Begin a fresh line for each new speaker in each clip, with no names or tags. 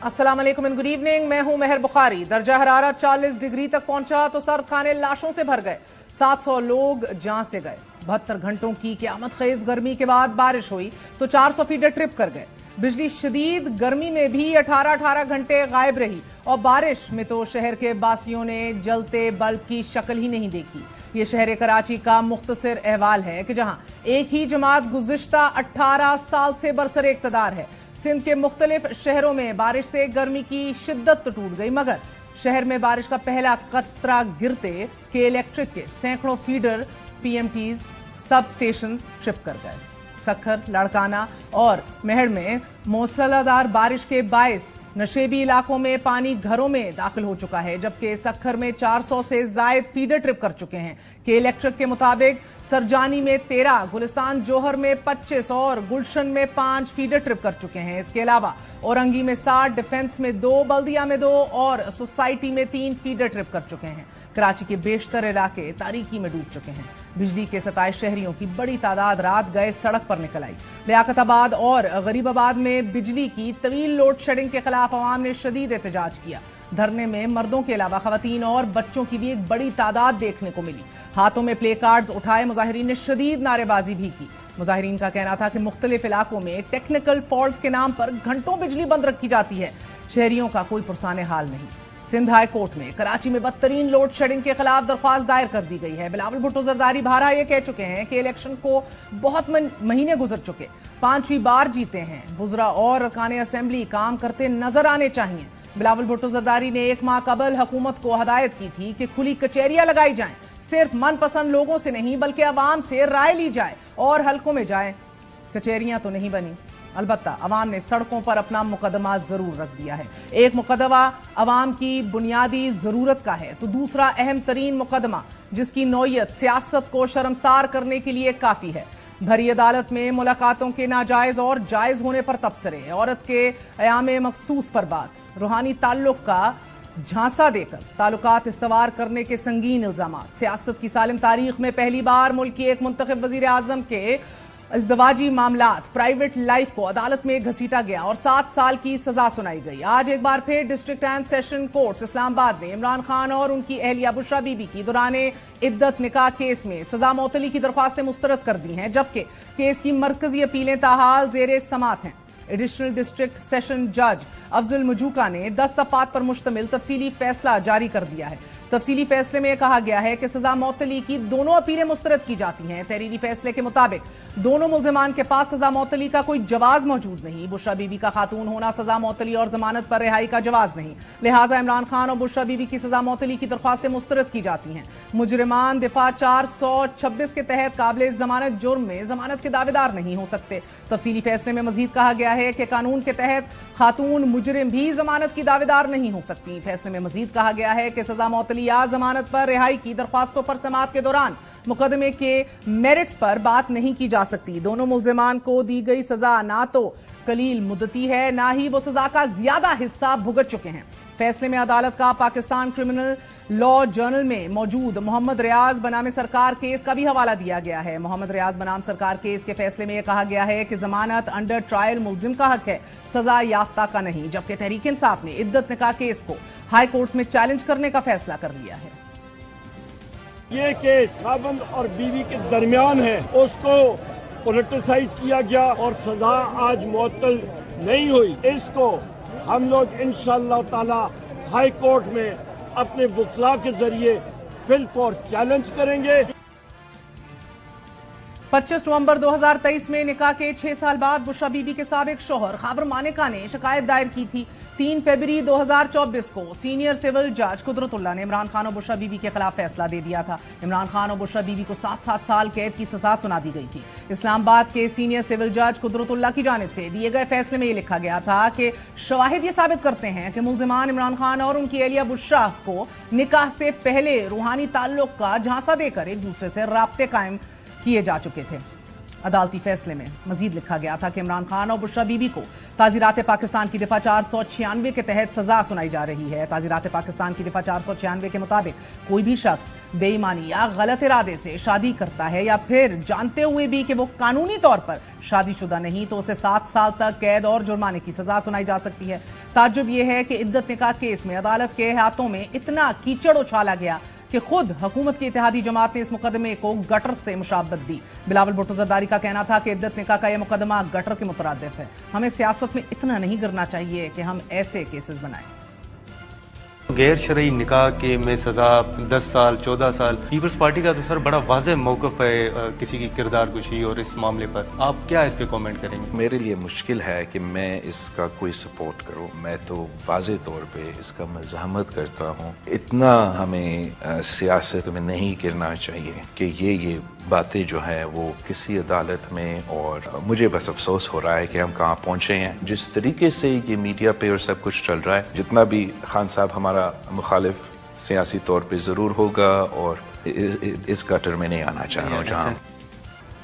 अस्सलाम वालेकुम and good evening. मैं हूं मेहर बुखारी। दर्जा हरारत 40 डिग्री तक पहुंचा तो सर्द खाने लाशों से भर गए। 700 लोग जान से गए। 72 घंटों की क़यामत खेज गर्मी के बाद बारिश हुई तो 400 फीडर ट्रिप कर गए। बिजली शदीद गर्मी में भी 18-18 घंटे गायब रही और बारिश में तो शहर के बासियों ने जलते बल्ब की शक्ल ही नहीं देखी। ये शहर कराची का मुख्तसर अहवाल है कि जहां एक ही जमात गुज़िश्ता 18 साल से बरसर इक़्तिदार है। सिंध के मुख्तलिफ शहरों में बारिश से गर्मी की शिद्दत तो टूट गई, मगर शहर में बारिश का पहला कतरा गिरते के इलेक्ट्रिक के सैकड़ों फीडर पीएमटीज सब स्टेशन ट्रिप कर गए। सखर, लड़काना और मेहड़ में मूसलाधार बारिश के बायस नशेबी इलाकों में पानी घरों में दाखिल हो चुका है, जबकि सखर में 400 से जायद फीडर ट्रिप कर चुके हैं। के इलेक्ट्रिक के मुताबिक सरजानी में 13, गुलिस्तान जोहर में 25 और गुलशन में 5 फीडर ट्रिप कर चुके हैं। इसके अलावा औरंगी में 7, डिफेंस में 2, बल्दिया में 2 और सोसाइटी में 3 फीडर ट्रिप कर चुके हैं। कराची के बेशतर इलाके तारीकी में डूब चुके हैं। बिजली के 27 शहरियों की बड़ी तादाद रात गए सड़क पर निकल आई। लियाकताबाद और गरीबाबाद में बिजली की तवील लोड शेडिंग के खिलाफ अवाम ने शदीद एहतजाज किया। धरने में मर्दों के अलावा खवातीन और बच्चों की भी एक बड़ी तादाद देखने को मिली। हाथों में प्ले कार्ड्स उठाए मुजाहिरीन ने शदीद नारेबाजी भी की। मुजाहिरीन का कहना था कि मुख्तलिफ इलाकों में टेक्निकल फॉल्ट्स के नाम पर घंटों बिजली बंद रखी जाती है। शहरियों का कोई पुरसाने हाल नहीं। सिंध हाई कोर्ट में कराची में बदतरीन लोड शेडिंग के खिलाफ दरख्वास्त दायर कर दी गई है। बिलावल भुट्टो जरदारी भारहा ये कह चुके हैं कि इलेक्शन को बहुत महीने गुजर चुके, 5वीं बार जीते हैं। वुज़रा और अरकान असेंबली काम करते नजर आने चाहिए। बिलावल भुट्टो जरदारी ने 1 माह कबल हुकूमत को हदायत की थी कि खुली कचहरियां लगाई जाएं, सिर्फ मनपसंद लोगों से नहीं बल्कि अवाम से राय ली जाए और हलकों में जाए। कचहरियां तो नहीं बनी, अलबत्ता अवाम ने सड़कों पर अपना मुकदमा जरूर रख दिया है। एक मुकदमा अवाम की बुनियादी जरूरत का है तो दूसरा अहम तरीन मुकदमा जिसकी नौयत सियासत को शर्मसार करने के लिए काफी है। भरी अदालत में मुलाकातों के नाजायज और जायज होने पर तबसरे, औरत के अयाम मखसूस पर बात, रूहानी ताल्लुक का झांसा देकर ताल्लुकात इस्तवार करने के संगीन इल्जामात। सियासत की सालिम तारीख में पहली बार मुल्क की एक मुंतखब वजीर आजम के इज़्दवाजी मामलात, प्राइवेट लाइफ को अदालत में घसीटा गया और 7 साल की सजा सुनाई गई। आज एक बार फिर district and session court Islamabad ने इमरान खान और उनकी एहलिया बुशरा बीबी की दौराने इद्दत निकाह केस में सजा मुअत्तली की दरख्वास्तें मुस्तरद कर दी हैं, जबकि केस की मरकजी अपीलें ताहाल जेर समात हैं। एडिशनल डिस्ट्रिक्ट सेशन जज अफजल मजूका ने 10 सफ़ात पर मुश्तमिल तफसीली फैसला जारी कर दिया है। तफसीली फैसले में कहा गया है कि सजा मुअत्तली की दोनों अपीलें मुस्तरद की जाती हैं। तहरीरी फैसले के मुताबिक दोनों मुल्जिमान के पास सजा मुअत्तली का कोई जवाज मौजूद नहीं। बुशरा बीबी का खातून होना सजा मुअत्तली और जमानत पर रिहाई का जवाज नहीं, लिहाजा इमरान खान और बुशरा बीबी की सजा मुअत्तली की दरख्वास्तें मुस्तरद की जाती हैं। मुजरिमान दिफा 426 के तहत काबिल जमानत जुर्म में जमानत के दावेदार नहीं हो सकते। तफसीली फैसले में मजीद कहा गया है कि कानून के तहत खातून मुजरिम भी जमानत की दावेदार नहीं हो सकती। फैसले में मजीद कहा गया है कि सजा मुअत्तली या जमानत पर रिहाई की दरख्वास्तों पर समाअत के दौरान मुकदमे के मेरिट्स पर बात नहीं की जा सकती। दोनों मुल्जिमान को दी गई सजा ना तो कलील मुद्दती है, ना ही वो सजा का ज्यादा हिस्सा भुगत चुके हैं। फैसले में अदालत का पाकिस्तान क्रिमिनल लॉ जर्नल में मौजूद मोहम्मद रियाज बनाम सरकार केस का भी हवाला दिया गया है। मोहम्मद रियाज बनाम सरकार केस के फैसले में यह कहा गया है कि जमानत अंडर ट्रायल मुल्जिम का हक है, सजा याफ्ता का नहीं, जबकि तहरीक इंसाफ ने इद्दत निकाह केस को हाई कोर्ट में चैलेंज करने का फैसला कर लिया है।
ये केस खावंद और बीवी के दरमियान है, उसको पोलिटिसाइज किया गया और सजा आज मुअत्तल नहीं हुई। इसको हम लोग इंशाअल्लाह ताला हाई कोर्ट में अपने वकला के जरिए फिल फॉर चैलेंज करेंगे।
25 नवंबर 2023 में निकाह के 6 साल बाद बुशरा बीबी के साबिक शोहर खाबर मानिका ने शिकायत दायर की थी। 3 फरवरी 2024 को सीनियर सिविल जज कुदरतुल्लाह ने इमरान खान और बुशरा बीबी के खिलाफ फैसला दे दिया था। इमरान खान और बुशरा बीबी को 7-7 साल कैद की सजा सुना दी गई थी। इस्लामाबाद के सीनियर सिविल जज कुदरतुल्लाह की जानिब से दिए गए फैसले में यह लिखा गया था कि शवाहिद ये साबित करते हैं कि मुल्जिमान इमरान खान और उनकी एहलिया बुशरा को निकाह से पहले रूहानी ताल्लुक का झांसा देकर एक दूसरे से राब्ते कायम किए जा चुके थे। अदालती फैसले में मजीद लिखा गया था कि इमरान खान और बुशरा बीबी को ताज़ीरात पाकिस्तान की दफा 496 के तहत सजा सुनाई जा रही है। ताज़ीरात पाकिस्तान की दफा 496 के मुताबिक कोई भी शख्स बेईमानी या गलत इरादे से शादी करता है या फिर जानते हुए भी कि वो कानूनी तौर पर शादीशुदा नहीं तो उसे 7 साल तक कैद और जुर्माने की सजा सुनाई जा सकती है। ताज्जुब यह है कि इद्दत निकाह केस में अदालत के हाथों में इतना कीचड़ उछाला गया कि खुद हुकूमत की इत्तेहादी जमात ने इस मुकदमे को गटर से मुशाबत दी। बिलावल भुट्टो जरदारी का कहना था कि इद्दत निकाह का यह मुकदमा गटर के मुतरादिफ है। हमें सियासत में इतना नहीं गिरना चाहिए कि हम ऐसे केसेस बनाएं।
गैर शरई निकाह के में सजा 10 साल 14 साल। पीपल्स पार्टी का तो सर बड़ा वाज़ेह मौक़िफ़ है किसी की किरदार कुशी और इस मामले पर, आप क्या इस पे कमेंट करेंगे?
मेरे लिए मुश्किल है कि मैं इसका कोई सपोर्ट करूं। मैं तो वाज़ेह तौर पे इसका मज़ाहमत करता हूं। इतना हमें सियासत में नहीं गिरना चाहिए कि ये बातें जो है वो किसी अदालत में, और मुझे बस अफसोस हो रहा है कि हम कहाँ पहुंचे हैं। जिस तरीके से ये मीडिया पे और सब कुछ चल रहा है, जितना भी खान साहब हमारा मुखालिफ सियासी तौर पे ज़रूर होगा, और इस गटर में नहीं आना चाह रहा हूँ जहाँ।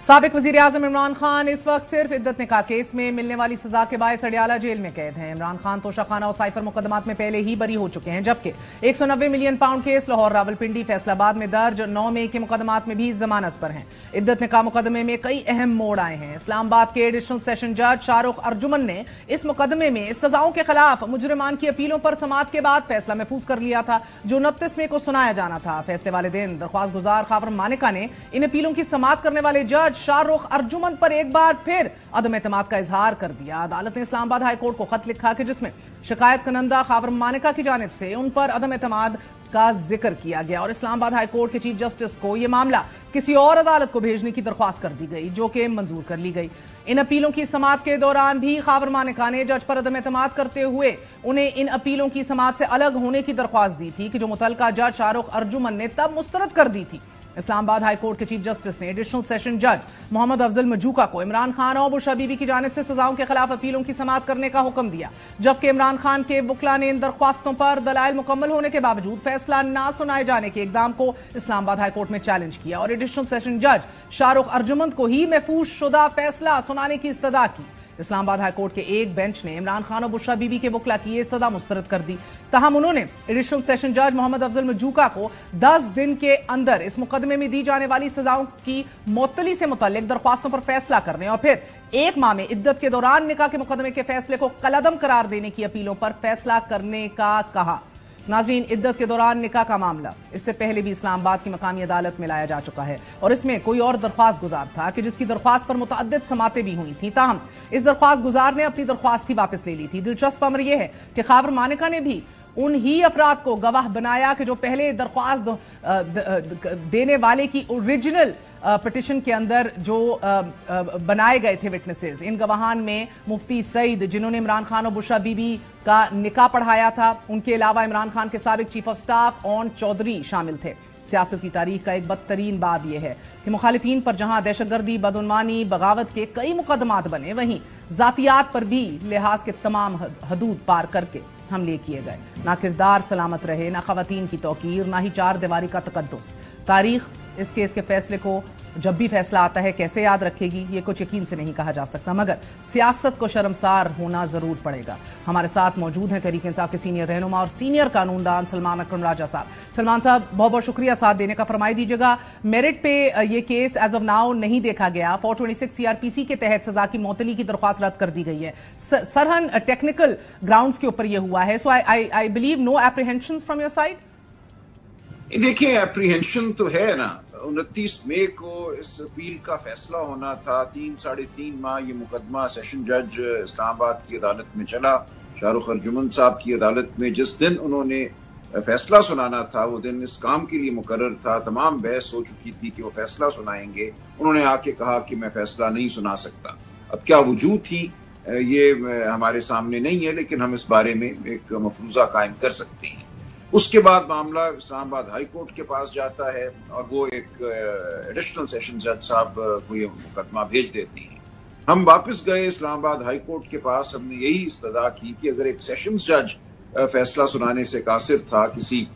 साबिक वजीर आजम इमरान खान इस वक्त सिर्फ इद्दत निकाह केस में मिलने वाली सजा के बायस अडियाला जेल में कैद हैं। इमरान खान तोशाखाना और साइफर मुकदमात में पहले ही बरी हो चुके हैं, जबकि 190 million pound case Lahore, Rawalpindi, Faisalabad में दर्ज 9 मई के मुकदमात में भी जमानत पर हैं। इद्दत निकाह मुकदमे में कई अहम मोड़ आए हैं। इस्लामाबाद के एडिशनल सेशन जज शाहरुख अर्जुमन ने इस मुकदमे में सजाओं के खिलाफ मुजरिमान की अपीलों पर समाअत के बाद फैसला महफूज कर लिया था, जो 29 मई को सुनाया जाना था। फैसले वाले दिन दरख्वास्त गुजार खावरम मानिका ने इन अपीलों की समाअत करने वाले जज शाहरुख अर्जुमन पर एक बार फिर अदम एतमाद का इजहार कर दिया। अदालत ने इस्लामाबाद हाई कोर्ट को खत लिखा कि जिसमें शिकायत कनंदा खावरम मानिका की जानिब से उन पर अदम एतमाद का जिक्र किया गया और इस्लामाबाद हाई कोर्ट के चीफ जस्टिस को यह मामला किसी और अदालत को भेजने की दरख्वास्त कर दी गई, जो कि मंजूर कर ली गई। इन अपीलों की समाअत के दौरान भी खावरम मानिका ने जज पर अदम एतमाद करते हुए उन्हें इन अपीलों की समाअत से अलग होने की दरख्वास्त दी थी कि जो मुतल्लिका जज शाहरुख अर्जुमन ने तब मुस्तरद कर दी थी। इस्लामाबाद हाई कोर्ट के चीफ जस्टिस ने एडिशनल सेशन जज मोहम्मद अफजल मजूका को इमरान खान और बुशरा बीबी की जानिब से सजाओं के खिलाफ अपीलों की समाअत करने का हुक्म दिया, जबकि इमरान खान के वकला ने इन दरख्वास्तों पर दलाइल मुकम्मल होने के बावजूद फैसला न सुनाए जाने के इकदाम को इस्लामाबाद हाई कोर्ट में चैलेंज किया और एडिशनल सेशन जज शाहरुख अर्जुमन को ही महफूज शुदा फैसला सुनाने की इस्तदा की। इस्लामाबाद हाई कोर्ट के एक बेंच ने इमरान खान और बुशरा बीबी के वकला की इस्तदा मुस्तरद कर दी। तहम उन्होंने एडिशनल सेशन जज मोहम्मद अफजल मजूका को 10 दिन के अंदर इस मुकदमे में दी जाने वाली सजाओं की मुअत्तली से मुतल्लिक दरख्वास्तों पर फैसला करने और फिर 1 माह में इद्दत के दौरान निकाह के मुकदमे के फैसले को कलअदम करार देने की अपीलों पर फैसला करने का कहा। नाज़रीन, इद्दत के दौरान निकाह का मामला इससे पहले भी इस्लामाबाद की मकामी अदालत में लाया जा चुका है और इसमें कोई और दरख्वास्त गुजार था कि जिसकी दरख्वास्त पर मुतअद्दिद समातें भी हुई थी। ताहम इस दरख्वास्त गुजार ने अपनी दरख्वास्त ही वापस ले ली थी। दिलचस्प अमर यह है कि खावरम मानिका ने भी उन ही अफराद को गवाह बनाया कि जो पहले दरख्वास्त देने वाले की ओरिजिनल पिटिशन के अंदर जो बनाए गए थे विटनेसेस। इन गवाहान में मुफ्ती सईद, जिन्होंने इमरान खान और बुशरा बीबी का निकाह पढ़ाया था, उनके अलावा इमरान खान के साबिक chief of staff Aun Chaudhry शामिल थे। सियासत की तारीख का एक बदतरीन बाब यह है कि मुखालिफिन पर जहां दहशतगर्दी, बदउनवानी, बगावत के कई मुकदमात बने, वहीं जातियात पर भी लिहाज के तमाम हदूद पार करके हमले किए गए। ना किरदार सलामत रहे, ना खवातीन की तौकीर, ना ही 4 दीवारी का तकद्दुस। तारीख इस केस के फैसले को जब भी फैसला आता है कैसे याद रखेगी, ये कुछ यकीन से नहीं कहा जा सकता, मगर सियासत को शर्मसार होना जरूर पड़ेगा। हमारे साथ मौजूद हैं तहरीक इंसाफ के सीनियर रहनुमा और सीनियर कानूनदान सलमान अकरम राजा साहब। सलमान साहब, बहुत बहुत शुक्रिया साथ देने का। फरमाई दीजिएगा, मेरिट पे ये केस एज ऑफ नाउ नहीं देखा गया। 426 सीआरपीसी के तहत सजा की मुअत्तली की दरख्वास्त रद्द कर दी गई है। सरहन टेक्निकल ग्राउंड्स के ऊपर यह हुआ है, so I believe no apprehensions from your side.
देखिए, एप्रीहेंशन तो है ना। 29 मई को इस अपील का फैसला होना था। 3-3.5 माह ये मुकदमा सेशन जज इस्लामाबाद की अदालत में चला। शाहरुख अर्जुमन साहब की अदालत में जिस दिन उन्होंने फैसला सुनाना था, वो दिन इस काम के लिए मुकर्रर था। तमाम बहस हो चुकी थी कि वो फैसला सुनाएंगे। उन्होंने आके कहा कि मैं फैसला नहीं सुना सकता। अब क्या वजूद थी ये हमारे सामने नहीं है, लेकिन हम इस बारे में एक मफरूजा कायम कर सकते हैं। उसके बाद मामला इस्लामाबाद हाई कोर्ट के पास जाता है और वो एक एडिशनल सेशन जज साहब को ये मुकदमा भेज देती हैं। हम वापस गए इस्लामाबाद हाई कोर्ट के पास। हमने यही इस्तदा की कि अगर एक सेशंस जज फैसला सुनाने से कासिर था किसी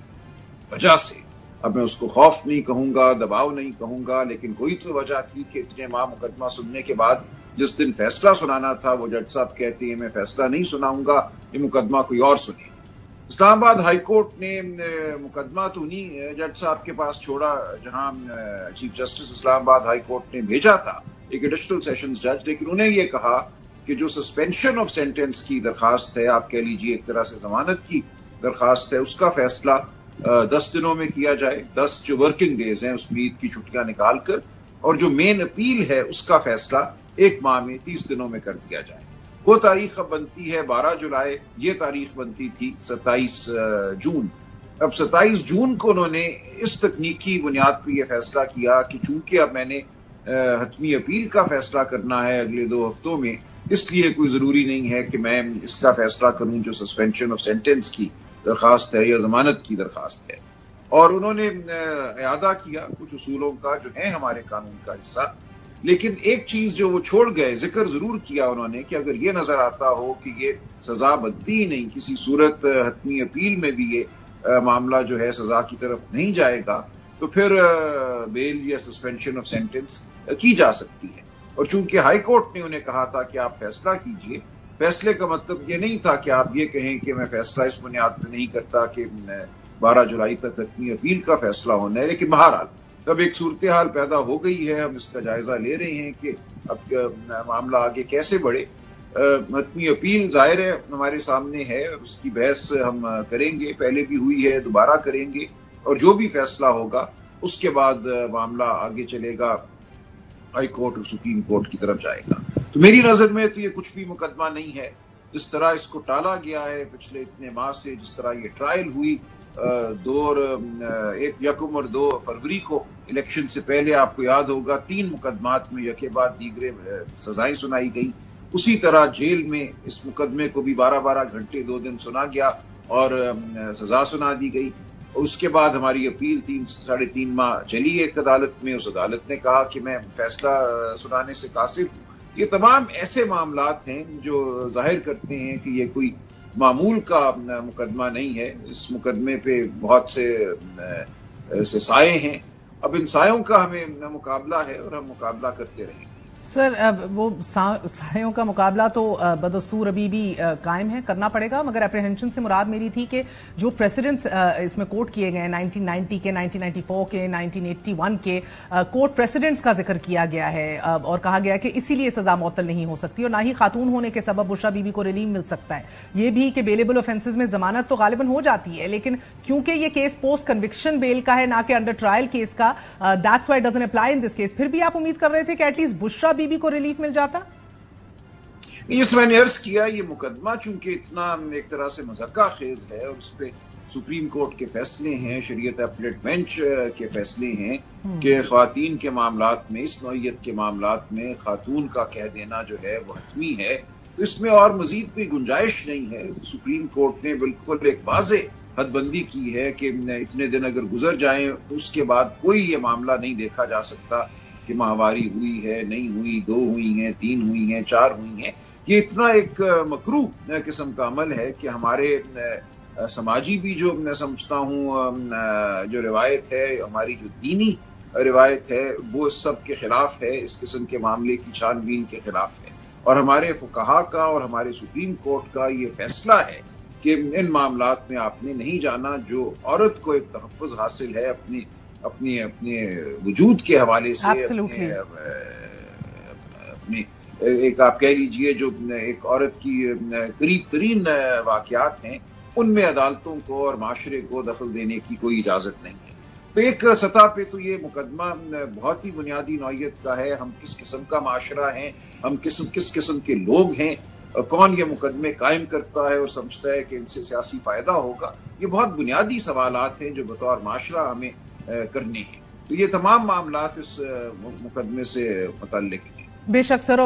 वजह से, اب میں اس کو خوف نہیں کہوں گا, دباؤ نہیں کہوں گا, لیکن کوئی تو وجہ تھی کہ اتنے ماہ مقدمہ سننے کے بعد جس دن فیصلہ سنانا تھا وہ جج صاحب کہتے ہیں میں فیصلہ نہیں سناؤں گا, یہ مقدمہ کوئی اور سنے. اسلام آباد ہائی کورٹ نے مقدمہ تو نہیں جج صاحب کے پاس چھوڑا جہاں چیف جسٹس اسلام آباد ہائی کورٹ نے بھیجا تھا ایک ایڈیشنل سیشنز جج, لیکن انہیں یہ کہا کہ جو سسپینشن آف سینٹینس کی درخواست ہے, آپ کہہ لیجیے ایک طرح سے ضمانت کی درخواست ہے, اس کا فیصلہ 10 دنوں میں کیا جائے, 10 جو ورکنگ ڈیز ہیں اس میں عید کی چھٹیاں نکال کر, اور جو مین اپیل ہے اس کا فیصلہ 1 ماہ میں 30 دنوں میں کر دیا جائے. وہ تاریخ اب بنتی ہے 12 جولائی, یہ تاریخ بنتی تھی 27 جون. اب 27 جون کو انہوں نے اس تکنیکی بنیاد پہ یہ فیصلہ کیا کہ چونکہ اب میں نے حتمی اپیل کا فیصلہ کرنا ہے اگلے 2 ہفتوں میں, اس لیے کوئی ضروری نہیں ہے کہ میں اس کا فیصلہ کروں جو سسپینشن آف سینٹینس کی درخواست ہے یا ضمانت کی درخواست ہے. اور انہوں نے اعادہ کیا کچھ اصولوں کا جو ہے ہمارے قانون کا حصہ, لیکن ایک چیز جو وہ چھوڑ گئے, ذکر ضرور کیا انہوں نے کہ اگر یہ نظر آتا ہو کہ یہ سزا بنتی ہی نہیں, کسی صورت حتمی اپیل میں بھی یہ معاملہ جو ہے سزا کی طرف نہیں جائے گا, تو پھر بیل یا سسپینشن آف سینٹینس کی جا سکتی ہے. اور چونکہ ہائی کورٹ نے انہیں کہا تھا کہ آپ فیصلہ کیجئے, فیصلے کا مطلب یہ نہیں تھا کہ آپ یہ کہیں کہ میں فیصلہ اس بنیاد پہ نہیں کرتا کہ 12 جولائی تک حتمی اپیل کا فیصلہ ہونا ہے. لیکن بہرحال اب ایک صورتحال پیدا ہو گئی ہے, ہم اس کا جائزہ لے رہے ہیں کہ اب معاملہ آگے کیسے بڑھے. حتمی اپیل ظاہر ہے ہمارے سامنے ہے, اس کی بحث ہم کریں گے, پہلے بھی ہوئی ہے, دوبارہ کریں گے, اور جو بھی فیصلہ ہوگا اس کے بعد معاملہ آگے چلے گا, ہائی کورٹ اور سپریم کورٹ کی طرف جائے گا. تو میری نظر میں تو یہ کچھ بھی مقدمہ نہیں ہے. جس طرح اس کو ٹالا گیا ہے پچھلے اتنے ماہ سے, جس طرح یہ ٹرائل ہوئی 1 اور 2 فروری کو الیکشن سے پہلے, آپ کو یاد ہوگا 3 مقدمات میں یکے بعد دیگرے سزائیں سنائی گئیں, اسی طرح جیل میں اس مقدمے کو بھی 12 گھنٹے 2 دن سنا گیا اور سزا سنا دی گئی. اس کے بعد ہماری اپیل 3.5 ماہ چلی ایک عدالت میں, اس عدالت نے کہا کہ میں فیصلہ سنانے سے قاصر ہوں. یہ تمام ایسے معاملات ہیں جو ظاہر کرتے ہیں کہ یہ کوئی معمول کا مقدمہ نہیں ہے. اس مقدمے پہ بہت سے سائے ہیں, اب ان سایوں کا ہمیں مقابلہ ہے اور ہم مقابلہ کرتے رہیں گے.
سر وہ سایوں کا مقابلہ تو بدستور ابھی بھی قائم ہے, کرنا پڑے گا, مگر اپریہنشن سے مراد میری تھی کہ جو پریسیڈنٹس اس میں کوٹ کیے گئے 1990 کے, 1994 کے, 1981 کے کوٹ پریسیڈنٹس کا ذکر کیا گیا ہے اور کہا گیا کہ اسی لیے سزا معطل نہیں ہو سکتی, اور نہ ہی خاتون ہونے کے سبب بشرا بی بی کو ریلیف مل سکتا ہے. یہ بھی کہ بیلیبل آفینسز میں ضمانت تو غالباً ہو جاتی ہے, لیکن کیونکہ یہ کیس پوسٹ کنوکشن بیل کا ہے نہ کہ انڈر ٹرائل کیس کا, that's why doesn't apply in this case. پھر بھی آپ امید کر رہے تھے کہ at least Bushra be be کو ریلیف مل جاتا؟
اس میں نے عرض کیا یہ مقدمہ چونکہ اتنا ایک طرح سے مذکہ خیز ہے اور اس پہ سپریم کورٹ کے فیصلے ہیں, شریعت اپلیٹ بینچ کے فیصلے ہیں کہ خواتین کے معاملات میں, اس نوعیت کے معاملات میں خاتون کا کہہ دینا جو ہے وہ حتمی ہے, تو اس میں اور مزید کوئی گنجائش نہیں ہے. سپریم کورٹ نے بالکل ایک واضح حد بندی کی ہے کہ اتنے دن اگر گزر جائیں اس کے بعد کوئی یہ معاملہ نہیں دیکھا جا سکتا کہ ماہواری ہوئی ہے, نہیں ہوئی, 2 ہوئی ہیں, 3 ہوئی ہیں, 4 ہوئی ہیں. یہ اتنا ایک مکروہ قسم کا عمل ہے کہ ہمارے سماجی بھی جو میں سمجھتا ہوں جو روایت ہے, ہماری جو دینی روایت ہے, وہ اس سب کے خلاف ہے, اس قسم کے معاملے کی چھان بین کے خلاف ہے. اور ہمارے فقہا کا اور ہمارے سپریم کورٹ کا یہ فیصلہ ہے کہ ان معاملات میں آپ نے نہیں جانا. جو عورت کو ایک تحفظ حاصل ہے اپنے وجود کے حوالے سے, اپنے ایک آپ کہہ لیجئے جو ایک عورت کی قریب ترین واقعات ہیں, ان میں عدالتوں کو اور معاشرے کو دخل دینے کی کوئی اجازت نہیں ہے. تو ایک سطح پہ تو یہ مقدمہ بہت ہی بنیادی نوعیت کا ہے. ہم کس قسم کا معاشرہ ہیں, ہم کس قسم کے لوگ ہیں, کون یہ مقدمے قائم کرتا ہے اور سمجھتا ہے کہ ان سے سیاسی فائدہ ہوگا, یہ بہت بنیادی سوالات ہیں جو بطور معاشرہ ہمیں کرنے ہیں. تو یہ تمام معاملات اس مقدمے سے متعلق ہیں.
بے شک سر,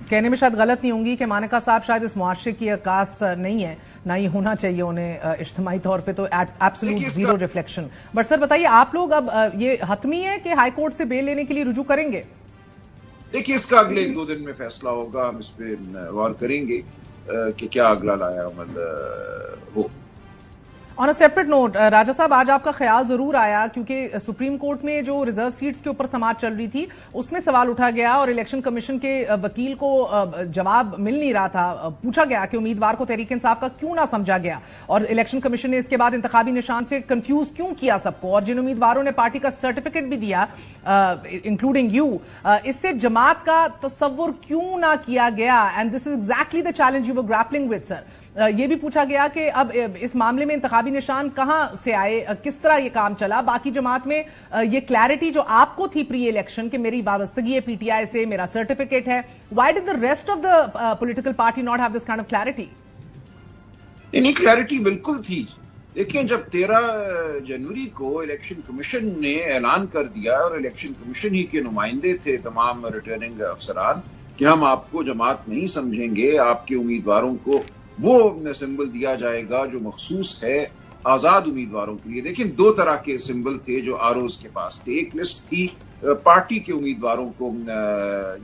کہنے میں شاید غلط نہیں ہوں گی کہ مانکا صاحب شاید اس معاشرے کی عکاس نہیں ہے, نہ ہی ہونا چاہیے انہیں اجتماعی طور پہ, تو absolute zero reflection. But sir بتائیے, آپ لوگ اب یہ حتمی ہے کہ ہائی کورٹ سے بیل لینے کے لیے رجوع کریں گے؟
دیکھیے اس کا اگلے 2 دن میں فیصلہ ہوگا, ہم اس پہ غور کریں گے کہ کیا اگلا لایا عمل ہو.
ऑन अ सेपरेट नोट राजा साहब, आज आपका ख्याल जरूर आया क्योंकि सुप्रीम कोर्ट में जो रिजर्व सीट्स के ऊपर समाअत चल रही थी उसमें सवाल उठा गया और इलेक्शन कमीशन के वकील को जवाब मिल नहीं रहा था। पूछा गया कि उम्मीदवार को तहरीक इंसाफ का क्यों ना समझा गया और इलेक्शन कमीशन ने इसके बाद इंतखाबी निशान से कंफ्यूज क्यों किया सबको, और जिन उम्मीदवारों ने पार्टी का सर्टिफिकेट भी दिया इंक्लूडिंग यू, इससे जमात का तस्वुर क्यों ना किया गया। And this is exactly the challenge you were grappling with sir. ये भी पूछा गया कि अब इस मामले में इंतखाबी निशान कहां से आए, किस तरह ये काम चला। बाकी जमात में ये क्लैरिटी जो आपको थी प्री इलेक्शन कि मेरी वाबस्तगी है पीटीआई से, मेरा सर्टिफिकेट है, why did the rest of the political party not have this kind of clarity?
नहीं, क्लैरिटी बिल्कुल थी। देखिए, जब 13 जनवरी को इलेक्शन कमीशन ने ऐलान कर दिया और इलेक्शन कमीशन ही के नुमाइंदे थे तमाम रिटर्निंग अफसरान कि हम आपको जमात नहीं समझेंगे, आपके उम्मीदवारों को वो सिंबल दिया जाएगा जो मखसूस है आजाद उम्मीदवारों के लिए। देखिए, 2 तरह के सिंबल थे जो आरओज के पास थे। एक लिस्ट थी पार्टी के उम्मीदवारों को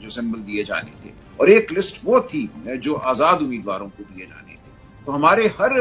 जो सिंबल दिए जाने थे और एक लिस्ट वो थी जो आजाद उम्मीदवारों को दिए जाने थे। तो हमारे हर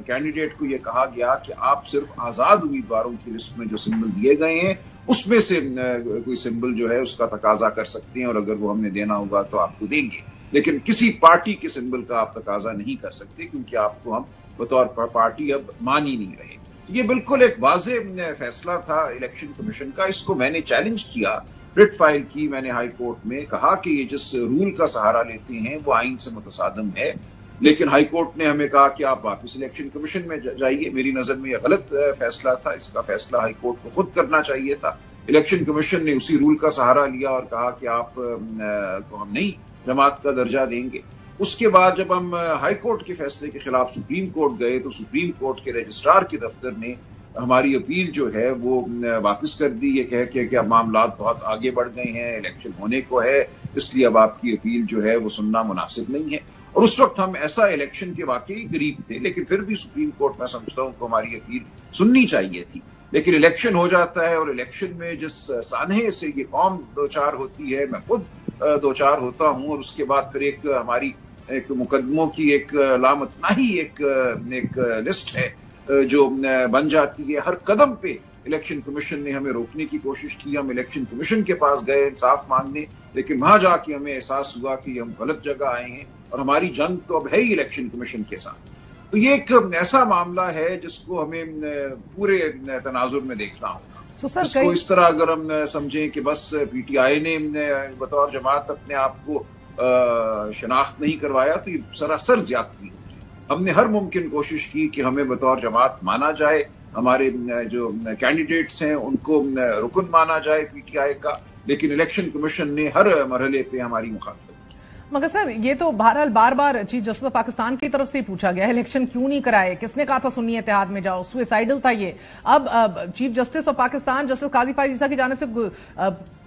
कैंडिडेट को यह कहा गया कि आप सिर्फ आजाद उम्मीदवारों की लिस्ट में जो सिंबल दिए गए हैं उसमें से कोई सिंबल जो है उसका तकाजा कर सकते हैं और अगर वो हमने देना होगा तो आपको देंगे, लेकिन किसी पार्टी के सिंबल का आप तकाजा नहीं कर सकते क्योंकि आपको हम बतौर पार्टी अब मान ही नहीं रहे। ये बिल्कुल एक वाज़े फैसला था इलेक्शन कमीशन का। इसको मैंने चैलेंज किया, रिट फाइल की मैंने हाई कोर्ट में, कहा कि ये जिस रूल का सहारा लेते हैं वो आइन से मुतसादम है, लेकिन हाई कोर्ट ने हमें कहा कि आप वापस इलेक्शन कमीशन में जाइए। मेरी नजर में यह गलत फैसला था, इसका फैसला हाई कोर्ट को खुद करना चाहिए था। इलेक्शन कमीशन ने उसी रूल का सहारा लिया और कहा कि आप को हम नहीं जमात का दर्जा देंगे। उसके बाद जब हम हाई कोर्ट के फैसले के खिलाफ सुप्रीम कोर्ट गए तो सुप्रीम कोर्ट के रजिस्ट्रार के दफ्तर ने हमारी अपील जो है वो वापस कर दी, ये कह के कि अब मामला बहुत आगे बढ़ गए हैं, इलेक्शन होने को है, इसलिए अब आपकी अपील जो है वो सुनना मुनासिब नहीं है। और उस वक्त हम ऐसा इलेक्शन के वाकई करीब थे, लेकिन फिर भी सुप्रीम कोर्ट में समझता हूं कि हमारी अपील सुननी चाहिए थी। लेकिन इलेक्शन हो जाता है और इलेक्शन में जिस सानहे से ये कौम दो चार होती है, मैं खुद दो चार होता हूं, और उसके बाद फिर एक हमारी एक मुकदमों की एक लामतनाही एक लिस्ट है जो बन जाती है। हर कदम पे इलेक्शन कमीशन ने हमें रोकने की कोशिश की। हम इलेक्शन कमीशन के पास गए इंसाफ मांगने, लेकिन वहां जाके हमें एहसास हुआ कि हम गलत जगह आए हैं और हमारी जंग तो अब है ही इलेक्शन कमीशन के साथ। तो ये एक ऐसा मामला है जिसको हमें पूरे तनाजुर में देखना होगा। इसको इस तरह अगर हम समझें कि बस पीटीआई ने बतौर जमात अपने आप को शनाख्त नहीं करवाया तो ये सरासर ज्यादती होगी। हमने हर मुमकिन कोशिश की कि हमें बतौर जमात माना जाए, हमारे जो कैंडिडेट्स हैं उनको रुकन माना जाए पीटीआई का, लेकिन इलेक्शन कमीशन ने हर मरहले पे हमारी मुखालफत।
मगर सर, ये तो बहरहाल बार बार चीफ जस्टिस ऑफ पाकिस्तान की तरफ से ही पूछा गया है, इलेक्शन क्यों नहीं कराए, किसने कहा था सुन्नी इत्तेहाद में जाओ, सुसाइडल था ये। अब chief justice of Pakistan justice Qazi Faez Isa की जानिब से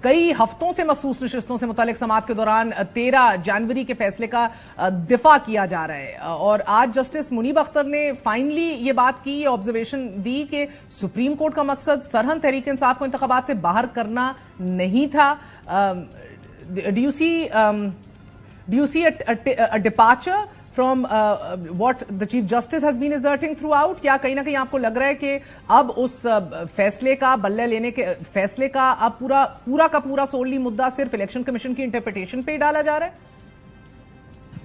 कई हफ्तों से मखसूस नशिस्तों से मुतालिक समाअत के दौरान 13 जनवरी के फैसले का दिफा किया जा रहा है, और आज जस्टिस मुनीब अख्तर ने फाइनली ये बात की, ऑब्जर्वेशन दी कि सुप्रीम कोर्ट का मकसद सरहन तहरीक इंसाफ को इंतखाबात से बाहर करना नहीं था। Do you see a departure from what the Chief Justice has been exerting throughout? या कहीं ना कहीं आपको लग रहा है कि अब उस फैसले का बल्ले लेने के फैसले का अब पूरा का पूरा सोलली मुद्दा सिर्फ इलेक्शन कमीशन की इंटरप्रिटेशन पे ही डाला जा रहा है?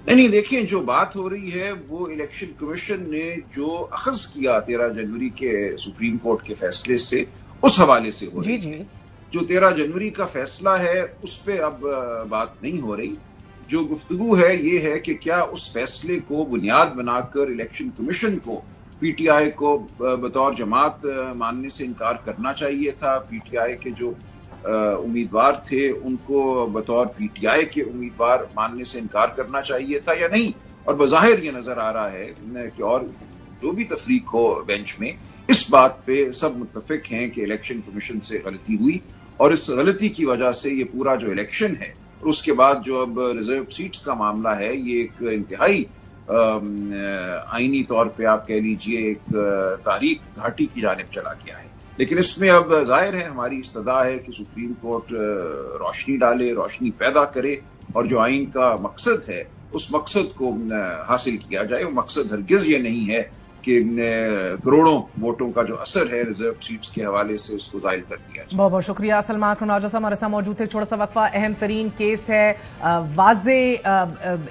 नहीं, देखिए, जो बात हो रही है वो इलेक्शन कमीशन ने जो अखज़ किया 13 जनवरी के सुप्रीम कोर्ट के फैसले से, उस हवाले से हो रही है। जो 13 जनवरी का फैसला है उस पर अब बात नहीं हो रही। जो गुफ्तगू है ये है कि क्या उस फैसले को बुनियाद बनाकर इलेक्शन कमीशन को पीटीआई को बतौर जमात मानने से इनकार करना चाहिए था, पीटीआई के जो उम्मीदवार थे उनको बतौर पीटीआई के उम्मीदवार मानने से इनकार करना चाहिए था या नहीं। और बज़ाहिर ये नजर आ रहा है कि और जो भी तफरीक हो बेंच में, इस बात पे सब मुत्तफिक हैं कि इलेक्शन कमीशन से गलती हुई और इस गलती की वजह से ये पूरा जो इलेक्शन है और उसके बाद जो अब रिजर्व सीट्स का मामला है ये एक इंतहाई आईनी तौर पे आप कह लीजिए एक तारीख घाटी की जानिब चला गया है। लेकिन इसमें अब जाहिर है हमारी इस्तदा है कि सुप्रीम कोर्ट रोशनी डाले, रोशनी पैदा करे और जो आइन का मकसद है उस मकसद को हासिल किया जाए। वो मकसद हरगिज ये नहीं है کہ کروڑوں ووٹوں کا جو اثر ہے ریزرو سیٹس کے حوالے سے اس کو ظاہر کر دیا جائے.
بہت بہت شکریہ سلمان کھنوجا صاحب ہمارے ساتھ موجود تھے. چھوٹا سا وقفہ. اہم ترین کیس ہے, واضح